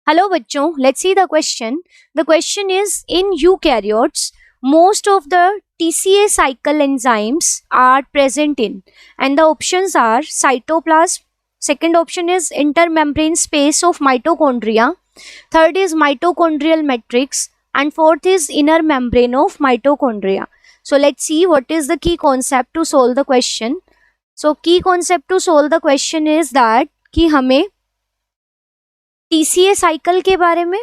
Hello बच्चों, let's see the question. The question is, in eukaryotes most of the TCA cycle enzymes are present in, and the options are cytoplasm, second option is intermembrane space of mitochondria, third is mitochondrial matrix, and fourth is inner membrane of mitochondria. So let's see what is the key concept to solve the question. So key concept to solve the question is that कि हमें TCA cycle के बारे में,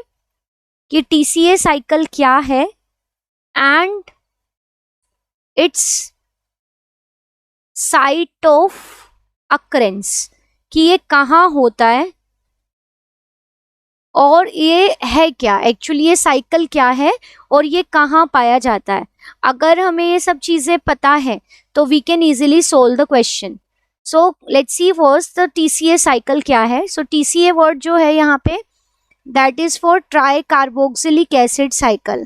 कि TCA cycle क्या है and it's site of occurrence, कि ये कहाँ होता है और ये है क्या, एक्चुअली ये साइकिल क्या है और ये कहाँ पाया जाता है. अगर हमें ये सब चीज़ें पता है तो we can easily solve the question. So let's see first the TCA cycle क्या है. सो टीसीए वर्ड जो है यहाँ पे, that is for tricarboxylic acid cycle.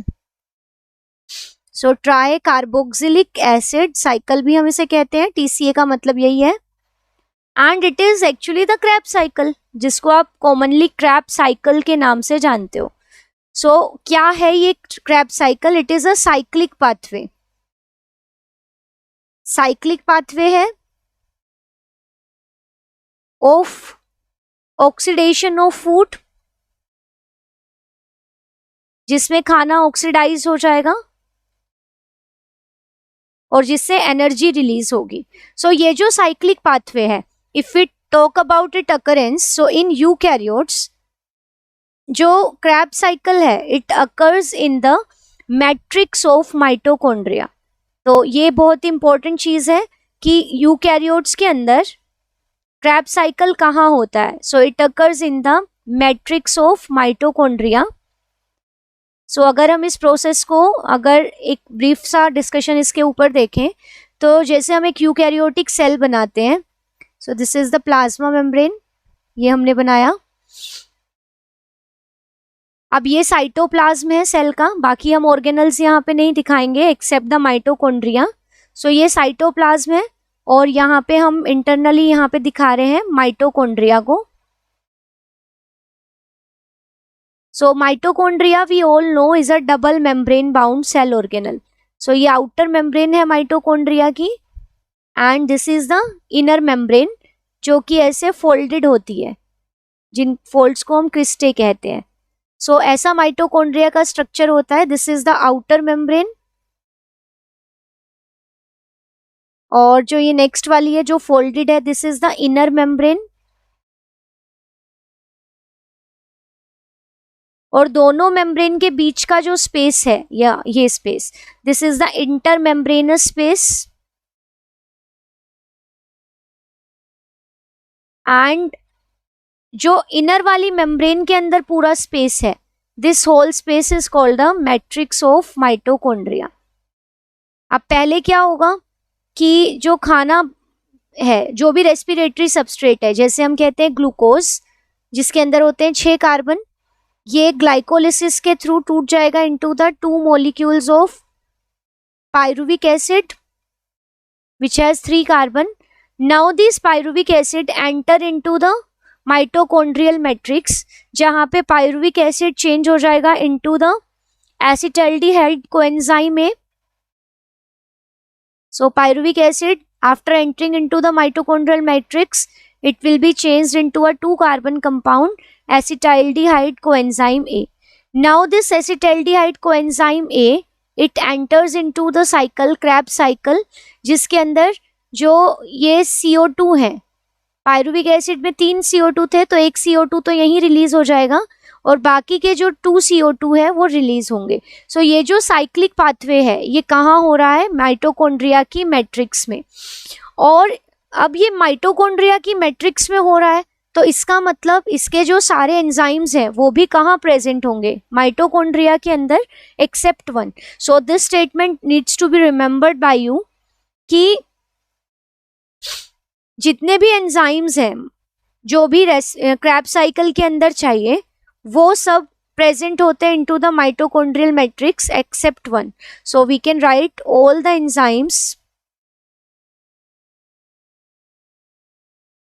So tricarboxylic acid cycle भी हम इसे कहते हैं, TCA का मतलब यही है. And it is actually the Krebs cycle, जिसको आप commonly Krebs cycle के नाम से जानते हो. So क्या है ये Krebs cycle? It is a cyclic pathway. Cyclic pathway है of oxidation of food, जिसमें खाना ऑक्सीडाइज हो जाएगा और जिससे एनर्जी रिलीज होगी. सो ये जो साइक्लिक पाथवे है, if we talk about it occurrence, so in eukaryotes जो क्रैब साइकिल है it occurs in the matrix of mitochondria. तो ये बहुत इंपॉर्टेंट चीज है कि यूकैरियोट्स के अंदर क्रैब साइकिल कहाँ होता है. So it occurs in the matrix of mitochondria. So अगर हम इस प्रोसेस को, अगर एक ब्रीफ सा डिस्कशन इसके ऊपर देखें, तो जैसे हम एक यूकैरियोटिक सेल बनाते हैं. So this is the plasma membrane, ये हमने बनाया. अब ये साइटोप्लाज्म है सेल का, बाकी हम ऑर्गेनल्स यहाँ पे नहीं दिखाएंगे एक्सेप्ट द माइटोकॉन्ड्रिया. सो ये साइटोप्लाज्म है और यहाँ पे हम इंटरनली यहाँ पे दिखा रहे हैं माइटोकॉन्ड्रिया को. So mitochondria we all know is a double membrane bound cell organelle. So ये outer membrane है mitochondria की, and this is the inner membrane जो कि ऐसे folded होती है, जिन folds को हम cristae कहते हैं. So ऐसा mitochondria का structure होता है. This is the outer membrane. और जो ये next वाली है जो folded है, this is the inner membrane. और दोनों मेम्ब्रेन के बीच का जो स्पेस है, या ये space, this is the intermembranous space. And जो इनर वाली मेम्ब्रेन के अंदर पूरा स्पेस है, this whole space is called the matrix of mitochondria. अब पहले क्या होगा कि जो खाना है, जो भी रेस्पिरेटरी सबस्ट्रेट है, जैसे हम कहते हैं ग्लूकोज, जिसके अंदर होते हैं 6 कार्बन, ये ग्लाइकोलिसिस के थ्रू टूट जाएगा into the 2 molecules of pyruvic acid which has 3 carbon. Now this pyruvic acid enter into the mitochondrial matrix, जहाँ पे pyruvic acid change हो जाएगा into the acetaldehyde coenzyme A. So pyruvic acid after entering into the mitochondrial matrix, it will be changed into a 2 carbon compound acetaldehyde coenzyme A. Now this acetaldehyde coenzyme A, it enters into the cycle, Krebs cycle, जिसके अंदर जो ये CO2 है, pyruvic acid में 3 CO2 थे, तो एक CO2 तो यहीं रिलीज हो जाएगा और बाकी के जो 2 CO2 है वो रिलीज होंगे. सो ये जो साइक्लिक पाथवे है ये कहाँ हो रहा है, माइटोकॉन्ड्रिया की मैट्रिक्स में. और अब ये माइटोकॉन्ड्रिया की मैट्रिक्स में हो रहा है, तो इसका मतलब इसके जो सारे एंजाइम्स हैं वो भी कहाँ प्रेजेंट होंगे, माइटोकॉन्ड्रिया के अंदर, except one. So this statement needs to be remembered by you कि जितने भी एंजाइम्स हैं जो भी Krebs साइकिल के अंदर चाहिए, वो सब प्रेजेंट होते हैं into the mitochondrial matrix except one. So we can write all the enzymes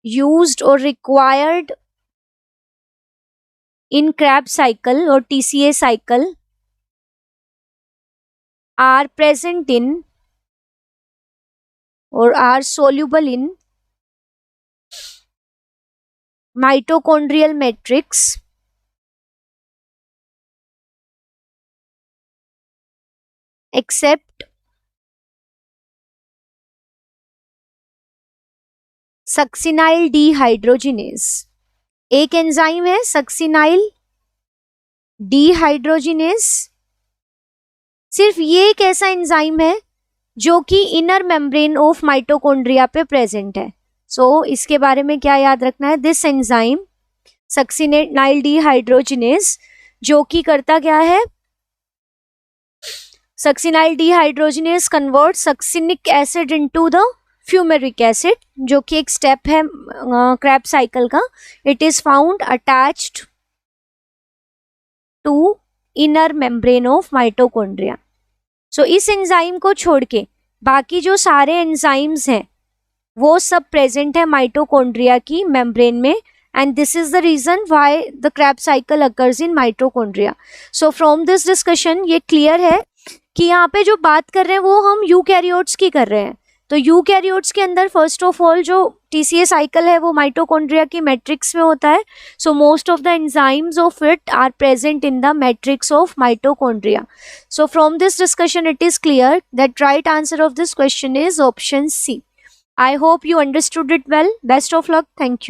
used or required in Krebs cycle or TCA cycle are present in or are soluble in mitochondrial matrix except succinyl dehydrogenase. एक enzyme है succinyl dehydrogenase. सिर्फ ये एक ऐसा enzyme है जो कि inner membrane of mitochondria पे प्रेजेंट है। सो इसके बारे में क्या याद रखना है, दिस एंजाइम सक्सिनाइल डीहाइड्रोजिनेज जो कि करता क्या है, succinyl dehydrogenase convert succinic acid into the fumaric acid, जो कि एक स्टेप है क्रेब्स साइकिल का। It is found attached to inner membrane of mitochondria. So इस एंजाइम को छोड़ के बाकी जो सारे एंजाइम्स हैं वो सब प्रेजेंट है माइटोकॉन्ड्रिया की मेम्ब्रेन में, and this is the reason why the Krebs cycle occurs in mitochondria. So from this discussion ये क्लियर है कि यहाँ पे जो बात कर रहे हैं वो हम यूकैरियोट्स की कर रहे हैं। तो यूकैरियोट्स के अंदर फर्स्ट ऑफ ऑल जो टीसीए साइकिल है वो माइटोकॉन्ड्रिया की मैट्रिक्स में होता है। So most of the enzymes of it are present in the matrix of mitochondria. So from this discussion it is clear that right answer of this question is option C. I hope you understood it well. Best of luck. Thank you.